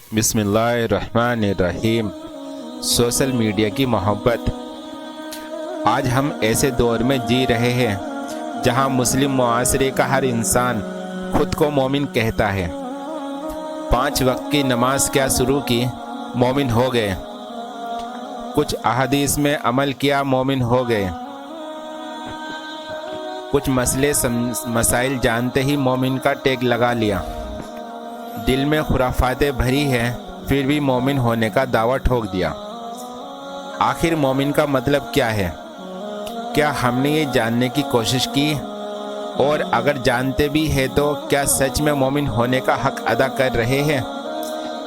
بسم اللہ الرحمن الرحیم۔ سوشل میڈیا کی محبت۔ آج ہم ایسے دور میں جی رہے ہیں جہاں مسلم معاشرے کا ہر انسان خود کو مومن کہتا ہے۔ 5 وقت کی نماز کیا شروع کی، مومن ہو گئے۔ کچھ احادیث میں عمل کیا، مومن ہو گئے۔ کچھ مسائل جانتے ہی مومن کا ٹیگ لگا لیا۔ دل میں خرافاتیں بھری ہیں، پھر بھی مومن ہونے کا دعویٰ ٹھوک دیا۔ آخر مومن کا مطلب کیا ہے؟ کیا ہم نے یہ جاننے کی کوشش کی؟ اور اگر جانتے بھی ہیں تو کیا سچ میں مومن ہونے کا حق ادا کر رہے ہیں؟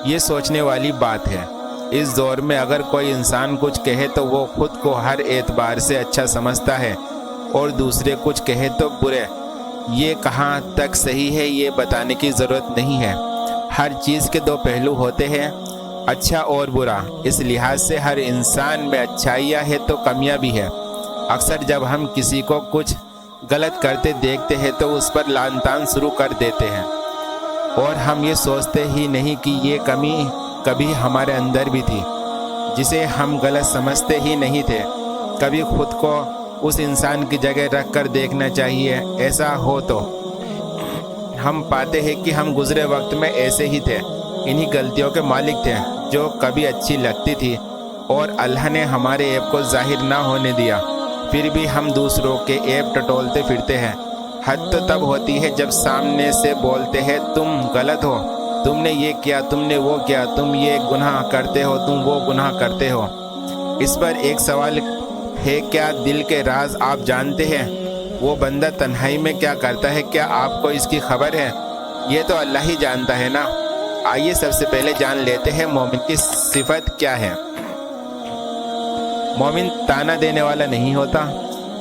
یہ سوچنے والی بات ہے۔ اس دور میں اگر کوئی انسان کچھ کہے تو وہ خود کو ہر اعتبار سے اچھا سمجھتا ہے اور دوسرے کچھ کہے تو برے۔ یہ کہاں تک صحیح ہے یہ بتانے کی ضرورت نہیں ہے۔ ہر چیز کے 2 پہلو ہوتے ہیں، اچھا اور برا۔ اس لحاظ سے ہر انسان میں اچھائیاں ہے تو کمیاں بھی ہے۔ اکثر جب ہم کسی کو کچھ غلط کرتے دیکھتے ہیں تو اس پر لعن طعن شروع کر دیتے ہیں، اور ہم یہ سوچتے ہی نہیں کہ یہ کمی کبھی ہمارے اندر بھی تھی جسے ہم غلط سمجھتے ہی نہیں تھے۔ کبھی خود کو اس انسان کی جگہ رکھ کر دیکھنا چاہیے۔ ایسا ہو تو ہم پاتے ہیں کہ ہم گزرے وقت میں ایسے ہی تھے، انہی غلطیوں کے مالک تھے جو کبھی اچھی لگتی تھی، اور اللہ نے ہمارے عیب کو ظاہر نہ ہونے دیا۔ پھر بھی ہم دوسروں کے عیب ٹٹولتے پھرتے ہیں۔ حد تو تب ہوتی ہے جب سامنے سے بولتے ہیں تم غلط ہو، تم نے یہ کیا، تم نے وہ کیا، تم یہ گناہ کرتے ہو، تم وہ گناہ کرتے ہو۔ اس پر ایک سوال ہے، کیا دل کے راز آپ جانتے ہیں؟ وہ بندہ تنہائی میں کیا کرتا ہے، کیا آپ کو اس کی خبر ہے؟ یہ تو اللہ ہی جانتا ہے نا۔ آئیے سب سے پہلے جان لیتے ہیں مومن کی صفت کیا ہے۔ مومن تانا دینے والا نہیں ہوتا،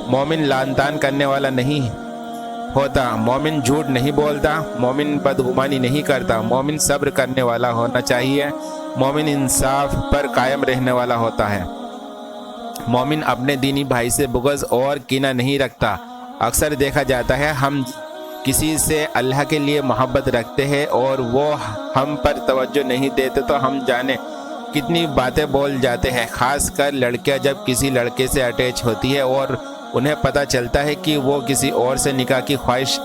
مومن لعن طعن کرنے والا نہیں ہوتا، مومن جھوٹ نہیں بولتا، مومن بدگمانی نہیں کرتا، مومن صبر کرنے والا ہونا چاہیے، مومن انصاف پر قائم رہنے والا ہوتا ہے، مومن اپنے دینی بھائی سے بغض اور کینہ نہیں رکھتا۔ اکثر دیکھا جاتا ہے ہم کسی سے اللہ کے لیے محبت رکھتے ہیں اور وہ ہم پر توجہ نہیں دیتے تو ہم جانے کتنی باتیں بول جاتے ہیں۔ خاص کر لڑکیاں جب کسی لڑکے سے اٹیچ ہوتی ہے اور انہیں پتہ چلتا ہے کہ وہ کسی اور سے نکاح کی خواہش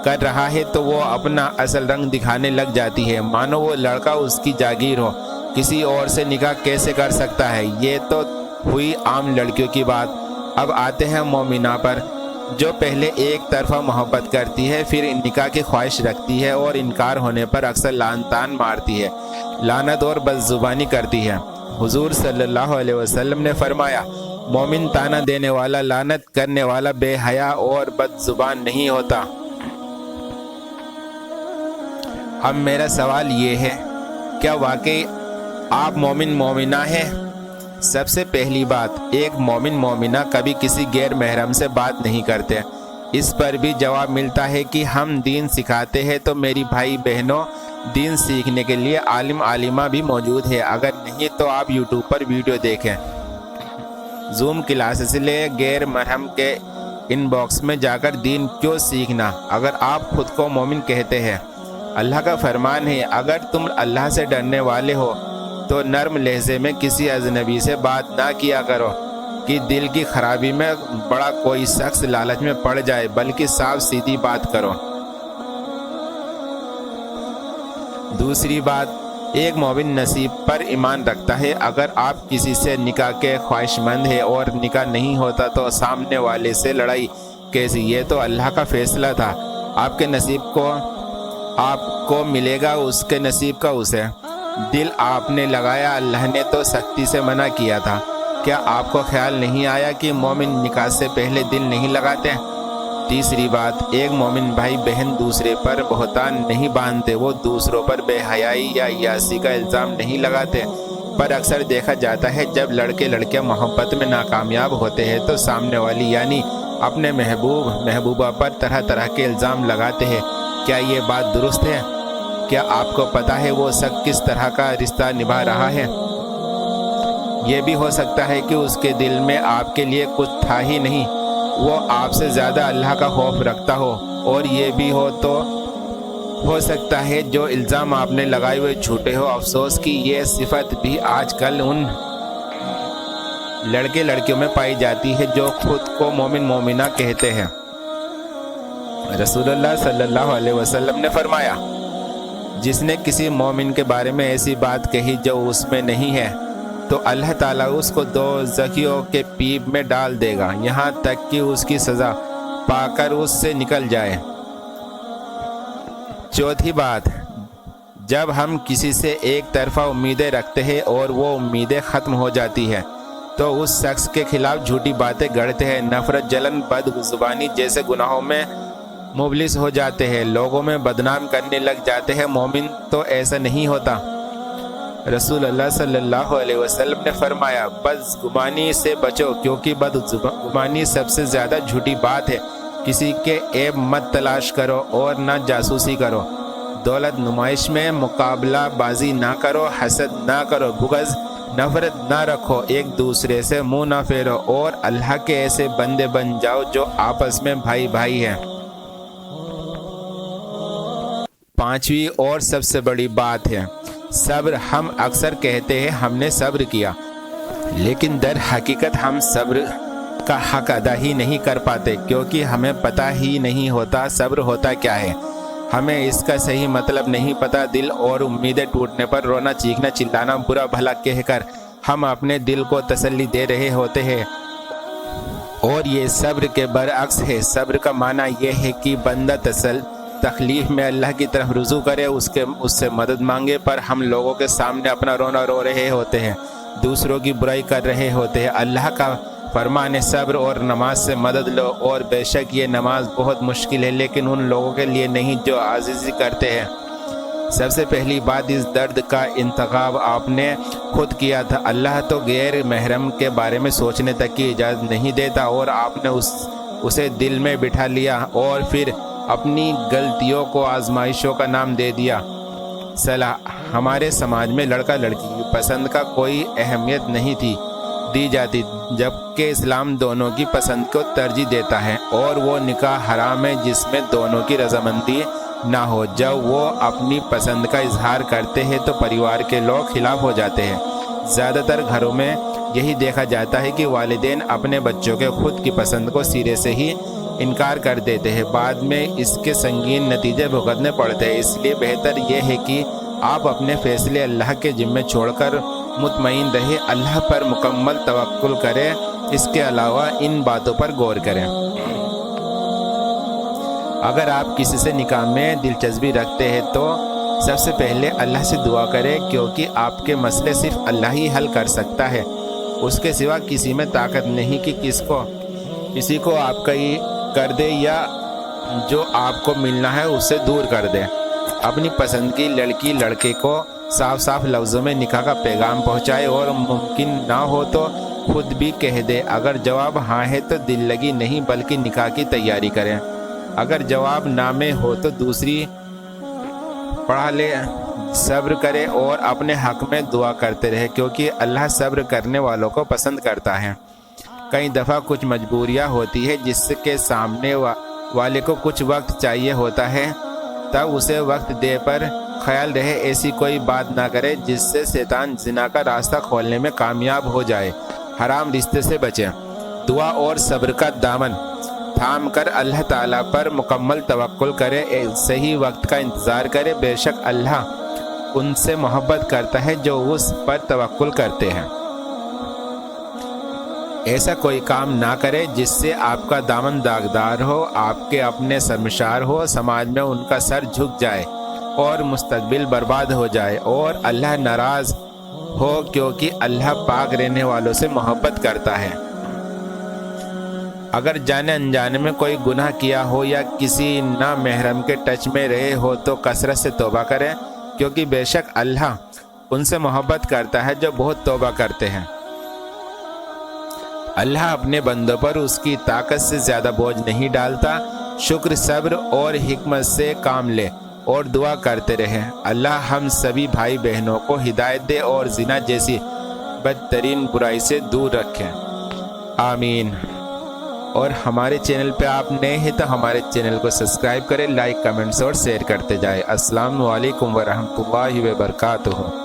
کر رہا ہے تو وہ اپنا اصل رنگ دکھانے لگ جاتی ہے، مانو وہ لڑکا اس کی جاگیر ہو۔ کسی اور سے نکاح کیسے کر سکتا ہے؟ یہ تو ہوئی عام لڑکیوں کی بات۔ اب آتے ہیں مومنہ پر، جو پہلے ایک طرفہ محبت کرتی ہے، پھر نکاح کی خواہش رکھتی ہے اور انکار ہونے پر اکثر لعن طعن مارتی ہے، لعنت اور بدزبانی کرتی ہے۔ حضور صلی اللہ علیہ وسلم نے فرمایا، مومن طعنہ دینے والا، لعنت کرنے والا، بے حیا اور بدزبان نہیں ہوتا۔ اب میرا سوال یہ ہے، کیا واقعی آپ مومن مومنہ ہیں؟ سب سے پہلی بات، ایک مومن مومنہ کبھی کسی غیر محرم سے بات نہیں کرتے۔ اس پر بھی جواب ملتا ہے کہ ہم دین سکھاتے ہیں تو میری بھائی بہنوں، دین سیکھنے کے لیے عالم عالمہ بھی موجود ہے۔ اگر نہیں تو آپ یوٹیوب پر ویڈیو دیکھیں۔ زوم کلاسز لے، غیر محرم کے ان باکس میں جا کر دین کیوں سیکھنا اگر آپ خود کو مومن کہتے ہیں؟ اللہ کا فرمان ہے، اگر تم اللہ سے ڈرنے والے ہو تو نرم لہجے میں کسی اجنبی سے بات نہ کیا کرو کہ دل کی خرابی میں بڑا کوئی شخص لالچ میں پڑ جائے، بلکہ صاف سیدھی بات کرو۔ دوسری بات، ایک مومن نصیب پر ایمان رکھتا ہے۔ اگر آپ کسی سے نکاح کے خواہش مند ہیں اور نکاح نہیں ہوتا تو سامنے والے سے لڑائی کیسی؟ یہ تو اللہ کا فیصلہ تھا، آپ کے نصیب کو آپ کو ملے گا، اس کے نصیب کا اسے۔ دل آپ نے لگایا، اللہ نے تو سختی سے منع کیا تھا۔ کیا آپ کو خیال نہیں آیا کہ مومن نکاح سے پہلے دل نہیں لگاتے؟ تیسری بات، ایک مومن بھائی بہن دوسرے پر بہتان نہیں باندھتے، وہ دوسروں پر بے حیائی یا عیاشی کا الزام نہیں لگاتے۔ پر اکثر دیکھا جاتا ہے جب لڑکے لڑکیاں محبت میں ناکامیاب ہوتے ہیں تو سامنے والی یعنی اپنے محبوب محبوبہ پر طرح طرح کے الزام لگاتے ہیں۔ کیا یہ بات درست ہے؟ کیا آپ کو پتا ہے وہ شخص کس طرح کا رشتہ نبھا رہا ہے؟ یہ بھی ہو سکتا ہے کہ اس کے دل میں آپ کے لیے کچھ تھا ہی نہیں، وہ آپ سے زیادہ اللہ کا خوف رکھتا ہو، اور یہ بھی ہو سکتا ہے جو الزام آپ نے لگائے ہوئے جھوٹے ہو۔ افسوس کی یہ صفت بھی آج کل ان لڑکے لڑکیوں میں پائی جاتی ہے جو خود کو مومن مومنہ کہتے ہیں۔ رسول اللہ صلی اللہ علیہ وسلم نے فرمایا، جس نے کسی مومن کے بارے میں ایسی بات کہی جو اس میں نہیں ہے تو اللہ تعالیٰ اس کو دوزخیوں کے پیپ میں ڈال دے گا یہاں تک کہ اس کی سزا پا کر اس سے نکل جائے۔ چوتھی بات، جب ہم کسی سے ایک طرفہ امیدیں رکھتے ہیں اور وہ امیدیں ختم ہو جاتی ہیں تو اس شخص کے خلاف جھوٹی باتیں گڑھتے ہیں، نفرت، جلن، بد زبانی جیسے گناہوں میں مبلس ہو جاتے ہیں، لوگوں میں بدنام کرنے لگ جاتے ہیں۔ مومن تو ایسا نہیں ہوتا۔ رسول اللہ صلی اللہ علیہ وسلم نے فرمایا، بدگمانی سے بچو کیونکہ بدگمانی سب سے زیادہ جھوٹی بات ہے۔ کسی کے عیب مت تلاش کرو اور نہ جاسوسی کرو، دولت نمائش میں مقابلہ بازی نہ کرو، حسد نہ کرو، بغض نفرت نہ رکھو، ایک دوسرے سے منہ نہ پھیرو اور اللہ کے ایسے بندے بن جاؤ جو آپس میں بھائی بھائی ہیں۔ پانچویں اور سب سے بڑی بات ہے صبر۔ ہم اکثر کہتے ہیں ہم نے صبر کیا، لیکن در حقیقت ہم صبر کا حق ادا ہی نہیں کر پاتے کیونکہ ہمیں پتہ ہی نہیں ہوتا صبر ہوتا کیا ہے۔ ہمیں اس کا صحیح مطلب نہیں پتہ۔ دل اور امیدیں ٹوٹنے پر رونا، چیخنا، چلانا، برا بھلا کہہ کر ہم اپنے دل کو تسلی دے رہے ہوتے ہیں، اور یہ صبر کے برعکس ہے۔ صبر کا معنی یہ ہے کہ بندہ تکلیف میں اللہ کی طرف رجوع کرے، اس سے مدد مانگے، پر ہم لوگوں کے سامنے اپنا رونا رو رہے ہوتے ہیں، دوسروں کی برائی کر رہے ہوتے ہیں۔ اللہ کا فرمان ہے صبر اور نماز سے مدد لو، اور بے شک یہ نماز بہت مشکل ہے لیکن ان لوگوں کے لیے نہیں جو عاجزی کرتے ہیں۔ سب سے پہلی بات، اس درد کا انتخاب آپ نے خود کیا تھا۔ اللہ تو غیر محرم کے بارے میں سوچنے تک کی اجازت نہیں دیتا، اور آپ نے اسے دل میں بٹھا لیا اور پھر اپنی غلطیوں کو آزمائشوں کا نام دے دیا۔ ہمارے سماج میں لڑکا لڑکی کی پسند کا کوئی اہمیت نہیں دی جاتی، جبکہ اسلام دونوں کی پسند کو ترجیح دیتا ہے، اور وہ نکاح حرام ہے جس میں دونوں کی رضامندی نہ ہو۔ جب وہ اپنی پسند کا اظہار کرتے ہیں تو پریوار کے لوگ خلاف ہو جاتے ہیں۔ زیادہ تر گھروں میں یہی دیکھا جاتا ہے کہ والدین اپنے بچوں کے خود کی پسند کو سرے سے ہی انکار کر دیتے ہیں، بعد میں اس کے سنگین نتیجے بھگتنے پڑتے ہیں۔ اس لیے بہتر یہ ہے کہ آپ اپنے فیصلے اللہ کے ذمے چھوڑ کر مطمئن رہیں، اللہ پر مکمل توکل کریں، اس کے علاوہ ان باتوں پر غور کریں۔ اگر آپ کسی سے نکاح میں دلچسپی رکھتے ہیں تو سب سے پہلے اللہ سے دعا کریں، کیونکہ آپ کے مسئلے صرف اللہ ہی حل کر سکتا ہے، اس کے سوا کسی میں طاقت نہیں کہ کسی کو آپ کا ہی کر دے یا جو آپ کو ملنا ہے اس سے دور کر دے۔ اپنی پسند کی لڑکی لڑکے کو صاف صاف لفظوں میں نکاح کا پیغام پہنچائے، اور ممکن نہ ہو تو خود بھی کہہ دے۔ اگر جواب ہاں ہے تو دل لگی نہیں بلکہ نکاح کی تیاری کریں، اگر جواب نہ میں ہو تو دوسری پڑھا لے، صبر کرے اور اپنے حق میں دعا کرتے رہے، کیونکہ اللہ صبر کرنے والوں کو پسند کرتا ہے۔ کئی دفعہ کچھ مجبوریاں ہوتی ہے جس کے سامنے والے کو کچھ وقت چاہیے ہوتا ہے، تب اسے وقت دے پر خیال رہے ایسی کوئی بات نہ کرے جس سے شیطان زنا کا راستہ کھولنے میں کامیاب ہو جائے۔ حرام رشتے سے بچیں۔ دعا اور صبر کا دامن تھام کر اللہ تعالیٰ پر مکمل توکل کرے، صحیح وقت کا انتظار کرے، بے شک اللہ ان سے محبت کرتا ہے جو اس پر توکل کرتے ہیں۔ ایسا کوئی کام نہ کرے جس سے آپ کا دامن داغدار ہو، آپ کے اپنے شرمسار ہو، سماج میں ان کا سر جھک جائے اور مستقبل برباد ہو جائے اور اللہ ناراض ہو، کیونکہ اللہ پاک رہنے والوں سے محبت کرتا ہے۔ اگر جانے انجانے میں کوئی گناہ کیا ہو یا کسی نامحرم کے ٹچ میں رہے ہو تو کثرت سے توبہ کریں، کیونکہ بے شک اللہ ان سے محبت کرتا ہے جو بہت توبہ کرتے ہیں۔ اللہ اپنے بندوں پر اس کی طاقت سے زیادہ بوجھ نہیں ڈالتا۔ شکر، صبر اور حکمت سے کام لے اور دعا کرتے رہیں۔ اللہ ہم سبھی بھائی بہنوں کو ہدایت دے اور زنا جیسی بدترین برائی سے دور رکھیں۔ آمین۔ اور ہمارے چینل پہ آپ نئے ہیں تو ہمارے چینل کو سبسکرائب کریں، لائک، کمنٹس اور شیئر کرتے جائیں۔ السلام علیکم ورحمۃ اللہ وبرکاتہ۔